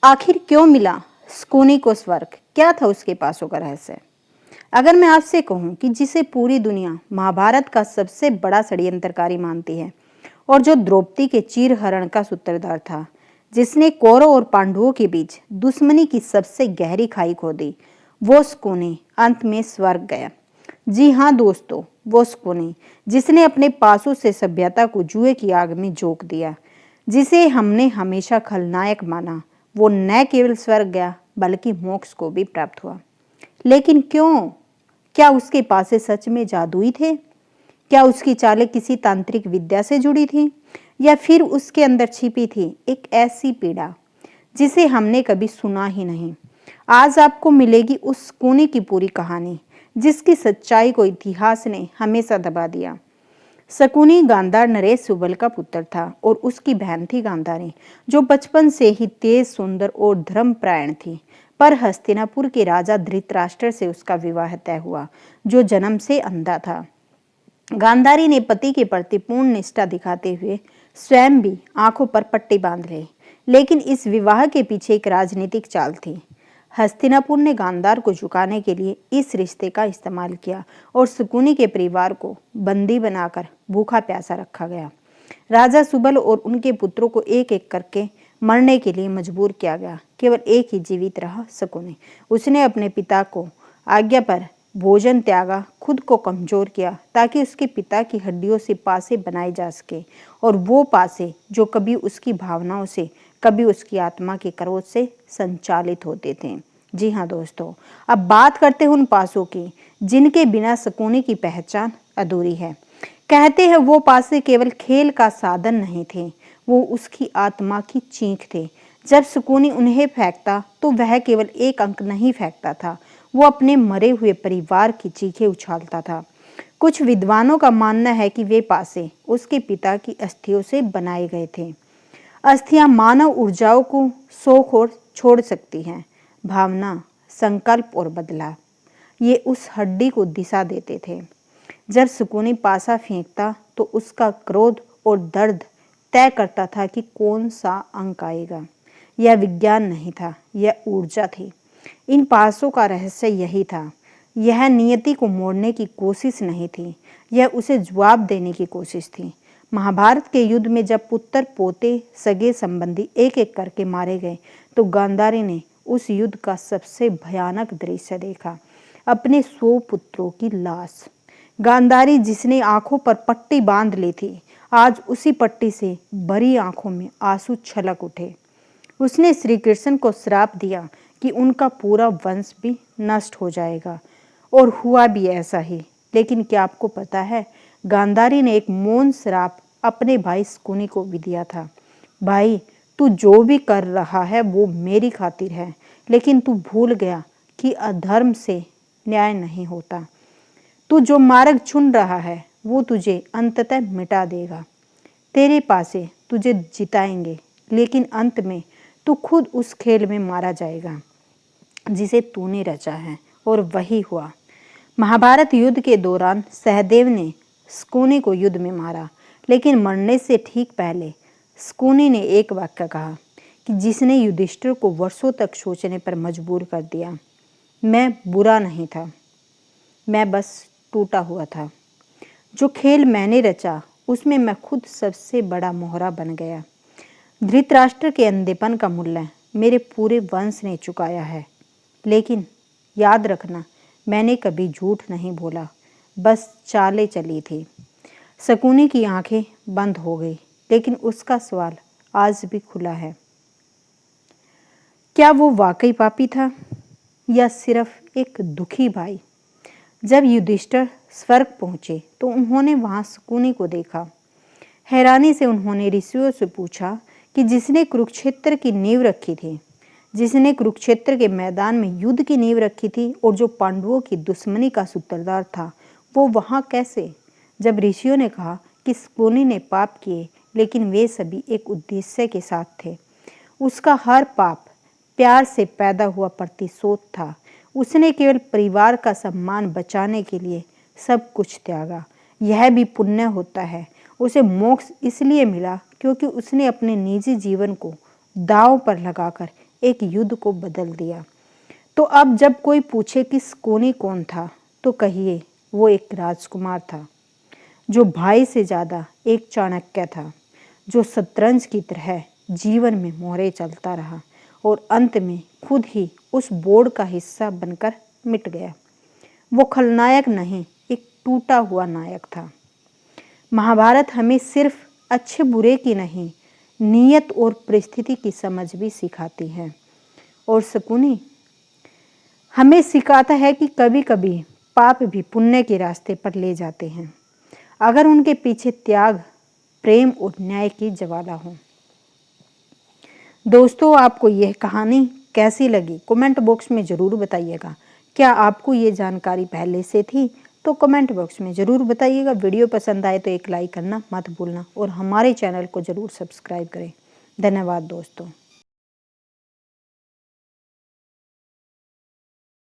आखिर क्यों मिला शकुनी को स्वर्ग? क्या था उसके पासों का रहस्य? अगर मैं आपसे कहूं कि जिसे पूरी दुनिया महाभारत का सबसे बड़ा षड्यंत्रकारी मानती है और जो द्रौपदी के चीरहरण का सूत्रधार था, जिसने कौरव और पांडवों के बीच दुश्मनी की सबसे गहरी खाई खोदी, वो शकुनी अंत में स्वर्ग गया। जी हाँ दोस्तों, वो शकुनी जिसने अपने पासों से सभ्यता को जुए की आग में झोंक दिया, जिसे हमने हमेशा खलनायक माना, वो न केवल स्वर्ग गया बल्कि मोक्ष को भी प्राप्त हुआ। लेकिन क्यों? क्या उसके पासे सच में जादुई थे? क्या उसकी चालें किसी तांत्रिक विद्या से जुड़ी थी, या फिर उसके अंदर छिपी थी एक ऐसी पीड़ा जिसे हमने कभी सुना ही नहीं? आज आपको मिलेगी उस शकुनी की पूरी कहानी, जिसकी सच्चाई को इतिहास ने हमेशा दबा दिया। शकुनी गांधार नरेश सुबल का पुत्र था और उसकी बहन थी गांधारी, जो बचपन से ही तेज, सुंदर और धर्मपरायण थी। पर हस्तिनापुर के राजा धृतराष्ट्र से उसका विवाह तय हुआ, जो जन्म से अंधा था। गांधारी ने पति के प्रति पूर्ण निष्ठा दिखाते हुए स्वयं भी आंखों पर पट्टी बांध ली, लेकिन इस विवाह के पीछे एक राजनीतिक चाल थी। हस्तिनापुर ने गांधार को झुकाने के लिए इस रिश्ते का इस्तेमाल किया और शकुनी के परिवार को बंदी बनाकर भूखा प्यासा रखा गया। राजा सुबल और उनके पुत्रों को एक एक करके मरने के लिए मजबूर किया गया। केवल एक ही जीवित रहा, शकुनी। उसने अपने पिता को आज्ञा पर भोजन त्यागा, खुद को कमजोर किया ताकि उसके पिता की हड्डियों से पासे बनाए जा सके, और वो पासे जो कभी उसकी भावनाओं से, कभी उसकी आत्मा के क्रोध से संचालित होते थे। जी हाँ दोस्तों, अब बात करते हैं उन पासों की जिनके बिना शकुनी की पहचान अधूरी है। कहते हैं वो पासे केवल खेल का साधन नहीं थे, वो उसकी आत्मा की चीख थे। जब शकुनी उन्हें फेंकता तो वह केवल एक अंक नहीं फेंकता था, वो अपने मरे हुए परिवार की चीखें उछालता था। कुछ विद्वानों का मानना है कि वे पासे उसके पिता की अस्थियों से बनाए गए थे। अस्थियां मानव ऊर्जाओं को सोख और छोड़ सकती हैं। भावना, संकल्प और बदलाव, ये उस हड्डी को दिशा देते थे। जब शकुनी पासा फेंकता तो उसका क्रोध और दर्द तय करता था कि कौन सा अंक आएगा। यह विज्ञान नहीं था, यह ऊर्जा थी। इन पासों का रहस्य यही था। यह नियति को मोड़ने की कोशिश नहीं थी, यह उसे जवाब देने की कोशिश थी। महाभारत के युद्ध में जब पुत्र, पोते, सगे संबंधी एक एक करके मारे गए, तो गांधारी ने उस युद्ध का सबसे भयानक दृश्य देखा। अपने 100 पुत्रों की लाश। गांधारी, जिसने आंखों पर पट्टी बांध ली थी, आज उसी पट्टी से भरी आंखों में आंसू छलक उठे। उसने श्री कृष्ण को श्राप दिया कि उनका पूरा वंश भी नष्ट हो जाएगा, और हुआ भी ऐसा ही। लेकिन क्या आपको पता है, गांधारी ने एक मौन श्राप अपने भाई शकुनी को भी दिया था। भाई, तू जो भी कर रहा है वो मेरी खातिर है, लेकिन तू भूल गया कि अधर्म से न्याय नहीं होता। तू जो मार्ग चुन रहा है वो तुझे अंततः मिटा देगा। तेरे पासे तुझे जिताएंगे, लेकिन अंत में तू खुद उस खेल में मारा जाएगा जिसे तूने रचा है। और वही हुआ। महाभारत युद्ध के दौरान सहदेव ने शकुनी को युद्ध में मारा, लेकिन मरने से ठीक पहले शकुनी ने एक वाक्य कहा कि जिसने युधिष्ठिर को वर्षों तक सोचने पर मजबूर कर दिया। मैं बुरा नहीं था, मैं बस टूटा हुआ था। जो खेल मैंने रचा उसमें मैं खुद सबसे बड़ा मोहरा बन गया। धृतराष्ट्र के अंधेपन का मूल्य मेरे पूरे वंश ने चुकाया है। लेकिन याद रखना, मैंने कभी झूठ नहीं बोला, बस चालें चली थी। शकुनी की आंखें बंद हो गई, लेकिन उसका सवाल आज भी खुला है। क्या वो वाकई पापी था, या सिर्फ एक दुखी भाई? जब युधिष्ठिर स्वर्ग पहुंचे तो उन्होंने वहां शकुनी को देखा। हैरानी से उन्होंने ऋषियों से पूछा कि जिसने कुरुक्षेत्र की नींव रखी थी, जिसने कुरुक्षेत्र के मैदान में युद्ध की नींव रखी थी और जो पांडवों की दुश्मनी का सूत्रधार था, वो वहां कैसे? जब ऋषियों ने कहा कि शकुनी ने पाप किए, लेकिन वे सभी एक उद्देश्य के साथ थे। उसका हर पाप प्यार से पैदा हुआ प्रतिशोध था। उसने केवल परिवार का सम्मान बचाने के लिए सब कुछ त्यागा। यह भी पुण्य होता है। उसे मोक्ष इसलिए मिला क्योंकि उसने अपने निजी जीवन को दांव पर लगाकर एक युद्ध को बदल दिया। तो अब जब कोई पूछे कि शकुनी कौन था, तो कहिए वो एक राजकुमार था, जो भाई से ज़्यादा एक चाणक्य था, जो शतरंज की तरह जीवन में मोहरे चलता रहा और अंत में खुद ही उस बोर्ड का हिस्सा बनकर मिट गया। वो खलनायक नहीं, एक टूटा हुआ नायक था। महाभारत हमें सिर्फ अच्छे बुरे की नहीं, नीयत और परिस्थिति की समझ भी सिखाती है। और शकुनी हमें सिखाता है कि कभी कभी पाप भी पुण्य के रास्ते पर ले जाते हैं, अगर उनके पीछे त्याग, प्रेम और न्याय की ज्वाला हो। दोस्तों, आपको यह कहानी कैसी लगी कमेंट बॉक्स में ज़रूर बताइएगा। क्या आपको ये जानकारी पहले से थी? तो कमेंट बॉक्स में ज़रूर बताइएगा। वीडियो पसंद आए तो एक लाइक करना मत भूलना और हमारे चैनल को ज़रूर सब्सक्राइब करें। धन्यवाद दोस्तों।